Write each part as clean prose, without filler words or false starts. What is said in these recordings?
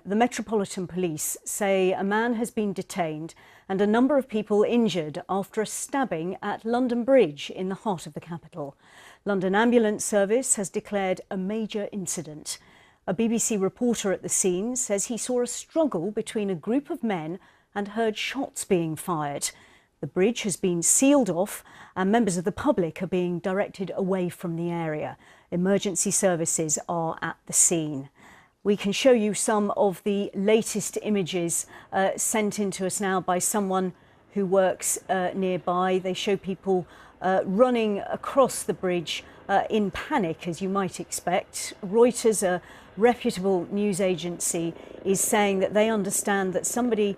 The Metropolitan Police say a man has been detained and a number of people injured after a stabbing at London Bridge in the heart of the capital. London Ambulance Service has declared a major incident. A BBC reporter at the scene says he saw a struggle between a group of men and heard shots being fired. The bridge has been sealed off and members of the public are being directed away from the area. Emergency services are at the scene. We can show you some of the latest images sent in to us now by someone who works nearby. They show people running across the bridge in panic, as you might expect. Reuters, a reputable news agency, is saying that they understand that somebody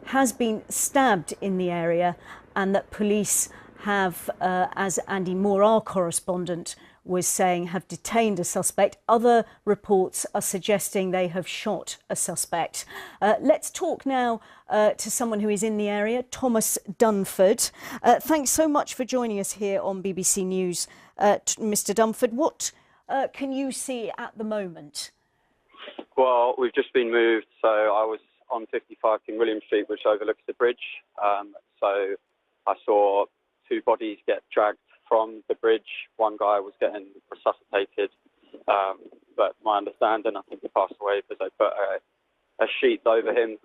has been stabbed in the area and that police have, as Andy Moore, our correspondent, was saying, have detained a suspect. Other reports are suggesting they have shot a suspect. Let's talk now to someone who is in the area, Thomas Dunford. Thanks so much for joining us here on BBC News, Mr. Dunford. What can you see at the moment? Well, we've just been moved, so I was on 55 King William Street, which overlooks the bridge. So I saw two bodies get dragged from the bridge. One guy was getting resuscitated, but my understanding, I think he passed away because they put a sheet over him.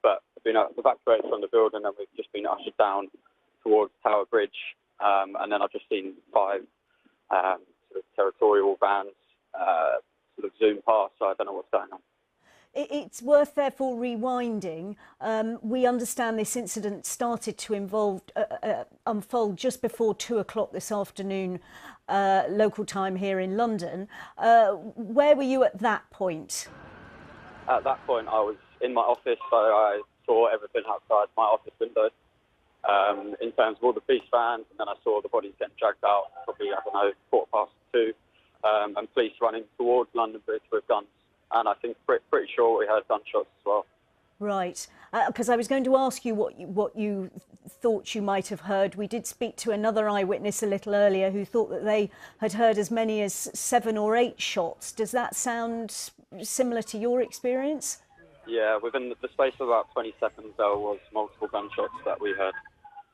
But we've been evacuated from the building and we've just been ushered down towards Tower Bridge. And then I've just seen five sort of territorial vans sort of zoom past, so I don't know what's going on. It's worth, therefore, rewinding. We understand this incident started to unfold just before 2 o'clock this afternoon, local time here in London. Where were you at that point? At that point, I was in my office, so I saw everything outside my office window in terms of all the police vans, and then I saw the bodies getting dragged out, probably, I don't know, 2:15, and police running towards London Bridge with guns. And I think pretty sure we heard gunshots as well. Right, because I was going to ask you what you thought you might have heard. We did speak to another eyewitness a little earlier who thought that they had heard as many as 7 or 8 shots. Does that sound similar to your experience? Yeah, within the space of about 20 seconds, there was multiple gunshots that we heard.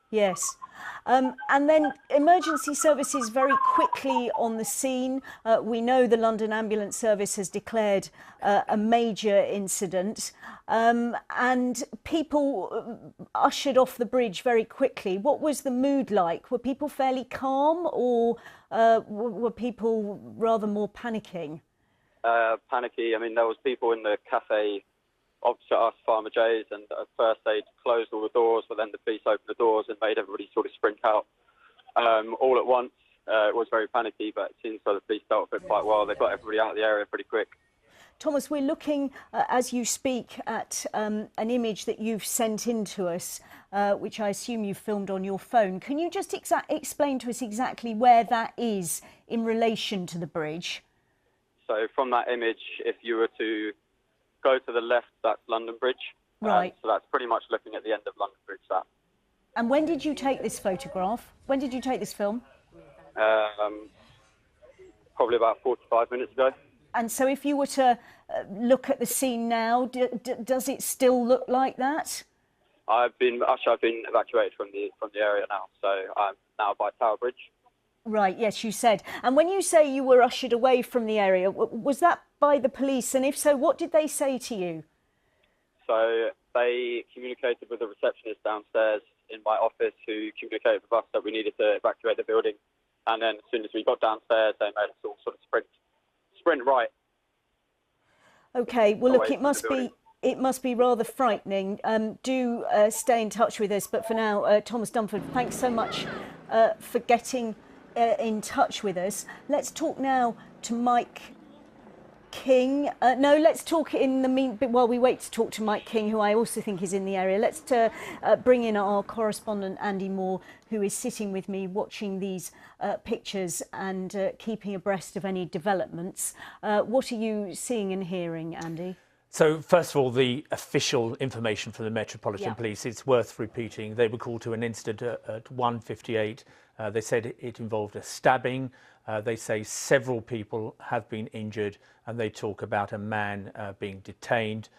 Yes. And then emergency services very quickly on the scene. We know the London Ambulance Service has declared a major incident and people ushered off the bridge very quickly. What was the mood like? Were people fairly calm or were people rather more panicking? Panicky. I mean, there was people in the cafe opposite us, Farmer J's, and at first they closed all the doors, but then the police opened the doors and made everybody sort of sprint out all at once. It was very panicky, but it seems like the police dealt with it quite well. They got everybody out of the area pretty quick. Thomas, we're looking, as you speak, at an image that you've sent in to us, which I assume you filmed on your phone. Can you just explain to us exactly where that is in relation to the bridge? So from that image, if you were to go to the left, that's London Bridge. Right. So that's pretty much looking at the end of London Bridge, that. And when did you take this photograph? When did you take this film? Probably about 45 minutes ago. And so if you were to look at the scene now, does it still look like that? I've been evacuated from the area now, so I'm now by Tower Bridge. Right, yes, you said. And when you say you were ushered away from the area, was that by the police? And if so, what did they say to you? So they communicated with the receptionist downstairs in my office, who communicated with us that we needed to evacuate the building. And then as soon as we got downstairs, they made us all sort of sprint right. OK, well, look, it must be rather frightening. Do stay in touch with us. But for now, Thomas Dunford, thanks so much for getting in touch with us. Let's talk now to Mike King. No, let's talk while we wait to talk to Mike King, who I also think is in the area. Let's bring in our correspondent Andy Moore, who is sitting with me watching these pictures and keeping abreast of any developments. What are you seeing and hearing, Andy? So, first of all, the official information from the Metropolitan Police, it's worth repeating. They were called to an incident at 1:58. They said it involved a stabbing They say several people have been injured, and they talk about a man being detained.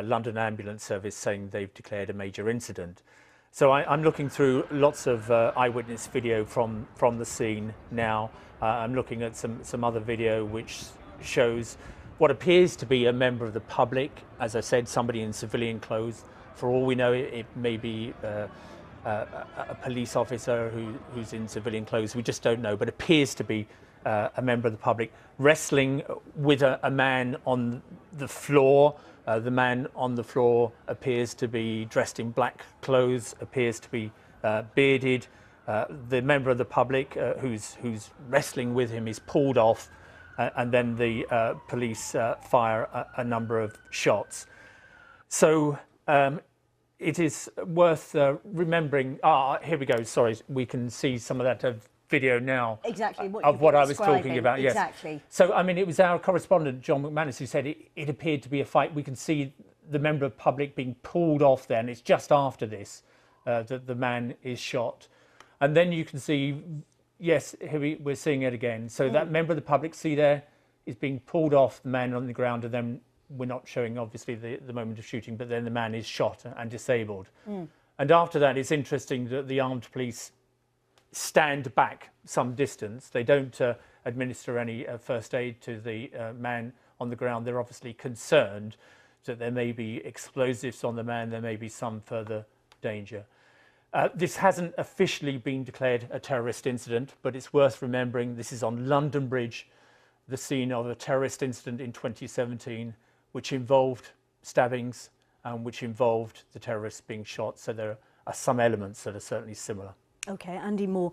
London Ambulance Service saying they've declared a major incident. So I'm looking through lots of eyewitness video from the scene now. I'm looking at some other video which shows what appears to be a member of the public. As I said, somebody in civilian clothes. For all we know, it may be a police officer who's in civilian clothes. We just don't know, but appears to be a member of the public wrestling with a man on the floor. The man on the floor appears to be dressed in black clothes, appears to be bearded. The member of the public who's wrestling with him is pulled off, and then the police fire a number of shots. So it is worth remembering. Here we go. Sorry, we can see some of that video now. Exactly what I was talking about. Yes. Exactly. So I mean, it was our correspondent John McManus who said it appeared to be a fight. We can see the member of public being pulled off there, and it's just after this that the man is shot. And then you can see, yes, here we're seeing it again. So that member of the public, see there, is being pulled off, the man on the ground, and then we're not showing obviously the moment of shooting, but then the man is shot and disabled. And after that, it's interesting that the armed police stand back some distance. They don't administer any first aid to the man on the ground. They're obviously concerned that there may be explosives on the man, there may be some further danger. This hasn't officially been declared a terrorist incident, but it's worth remembering this is on London Bridge, the scene of a terrorist incident in 2017, which involved stabbings and which involved the terrorists being shot. So there are some elements that are certainly similar. OK, Andy Moore.